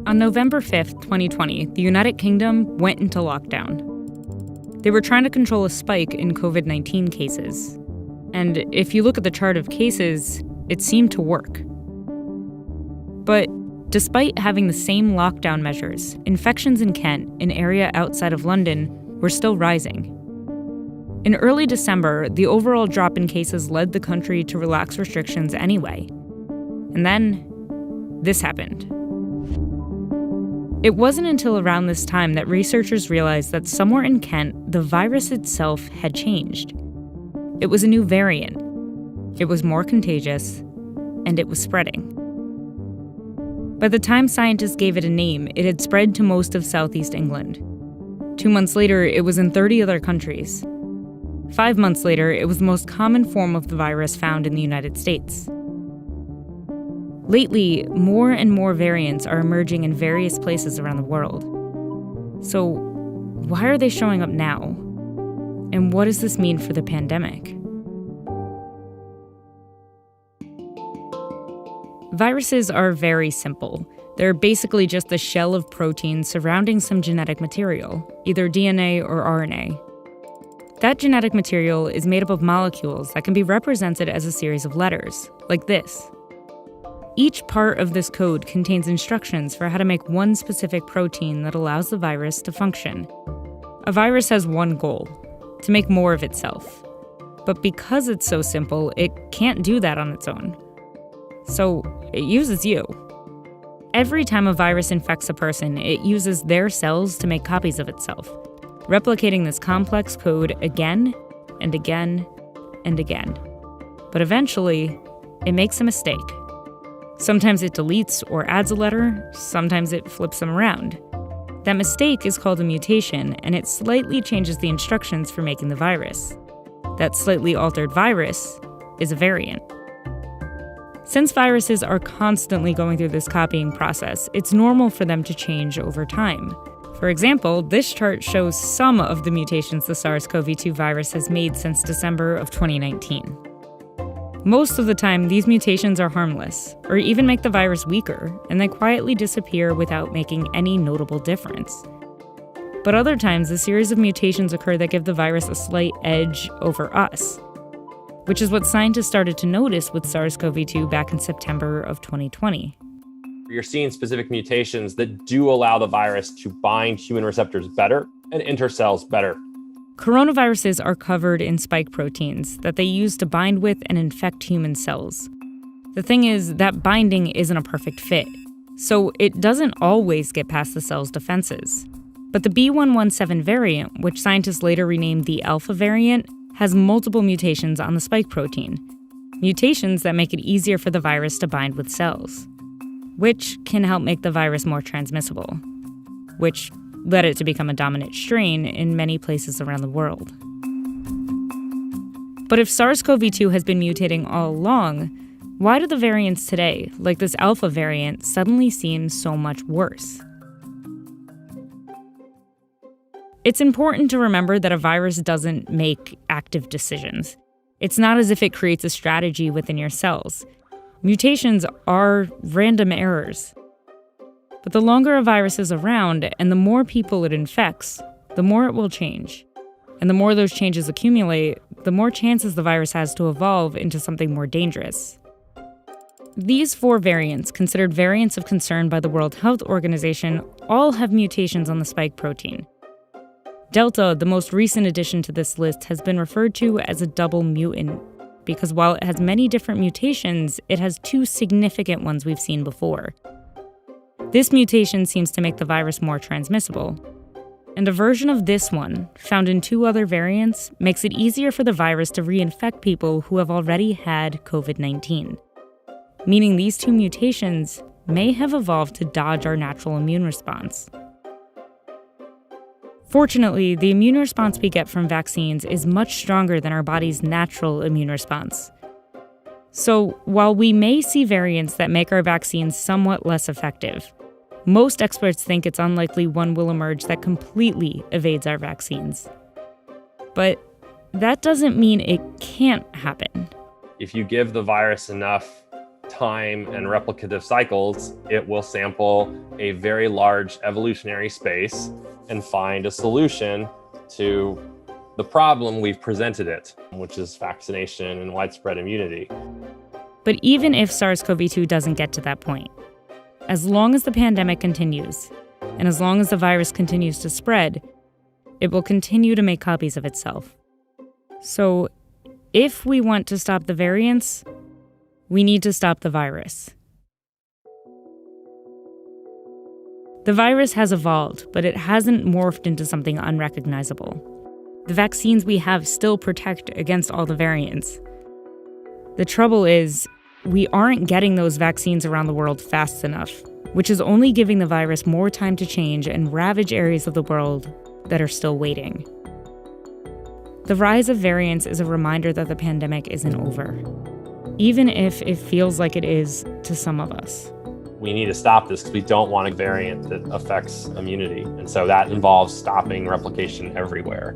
On November 5th, 2020, the United Kingdom went into lockdown. They were trying to control a spike in COVID-19 cases. And if you look at the chart of cases, it seemed to work. But despite having the same lockdown measures, infections in Kent, an area outside of London, were still rising. In early December, the overall drop in cases led the country to relax restrictions anyway. And then, this happened. It wasn't until around this time that researchers realized that somewhere in Kent, the virus itself had changed. It was a new variant. It was more contagious, and it was spreading. By the time scientists gave it a name, it had spread to most of southeast England. 2 months later, it was in 30 other countries. 5 months later, it was the most common form of the virus found in the United States. Lately, more and more variants are emerging in various places around the world. So, why are they showing up now? And what does this mean for the pandemic? Viruses are very simple. They're basically just the shell of proteins surrounding some genetic material, either DNA or RNA. That genetic material is made up of molecules that can be represented as a series of letters, like this. Each part of this code contains instructions for how to make one specific protein that allows the virus to function. A virus has one goal: to make more of itself. But because it's so simple, it can't do that on its own. So it uses you. Every time a virus infects a person, it uses their cells to make copies of itself, replicating this complex code again and again and again. But eventually, it makes a mistake. Sometimes it deletes or adds a letter, sometimes it flips them around. That mistake is called a mutation, and it slightly changes the instructions for making the virus. That slightly altered virus is a variant. Since viruses are constantly going through this copying process, it's normal for them to change over time. For example, this chart shows some of the mutations the SARS-CoV-2 virus has made since December of 2019. Most of the time, these mutations are harmless, or even make the virus weaker, and they quietly disappear without making any notable difference. But other times, a series of mutations occur that give the virus a slight edge over us, which is what scientists started to notice with SARS-CoV-2 back in September of 2020. You're seeing specific mutations that do allow the virus to bind human receptors better and enter cells better. Coronaviruses are covered in spike proteins that they use to bind with and infect human cells. The thing is, that binding isn't a perfect fit, so it doesn't always get past the cell's defenses. But the B117 variant, which scientists later renamed the alpha variant, has multiple mutations on the spike protein. Mutations that make it easier for the virus to bind with cells, which can help make the virus more transmissible, which led it to become a dominant strain in many places around the world. But if SARS-CoV-2 has been mutating all along, why do the variants today, like this alpha variant, suddenly seem so much worse? It's important to remember that a virus doesn't make active decisions. It's not as if it creates a strategy within your cells. Mutations are random errors. But the longer a virus is around and the more people it infects, the more it will change. And the more those changes accumulate, the more chances the virus has to evolve into something more dangerous. These 4 variants, considered variants of concern by the World Health Organization, all have mutations on the spike protein. Delta, the most recent addition to this list, has been referred to as a double mutant, because while it has many different mutations, it has 2 significant ones we've seen before. This mutation seems to make the virus more transmissible. And a version of this one, found in 2 other variants, makes it easier for the virus to reinfect people who have already had COVID-19. Meaning these 2 mutations may have evolved to dodge our natural immune response. Fortunately, the immune response we get from vaccines is much stronger than our body's natural immune response. So, while we may see variants that make our vaccines somewhat less effective, most experts think it's unlikely one will emerge that completely evades our vaccines. But that doesn't mean it can't happen. If you give the virus enough time and replicative cycles, it will sample a very large evolutionary space and find a solution to the problem we've presented it, which is vaccination and widespread immunity. But even if SARS-CoV-2 doesn't get to that point, as long as the pandemic continues, and as long as the virus continues to spread, it will continue to make copies of itself. So, if we want to stop the variants, we need to stop the virus. The virus has evolved, but it hasn't morphed into something unrecognizable. The vaccines we have still protect against all the variants. The trouble is, we aren't getting those vaccines around the world fast enough, which is only giving the virus more time to change and ravage areas of the world that are still waiting. The rise of variants is a reminder that the pandemic isn't over, even if it feels like it is to some of us. We need to stop this because we don't want a variant that affects immunity. And so that involves stopping replication everywhere.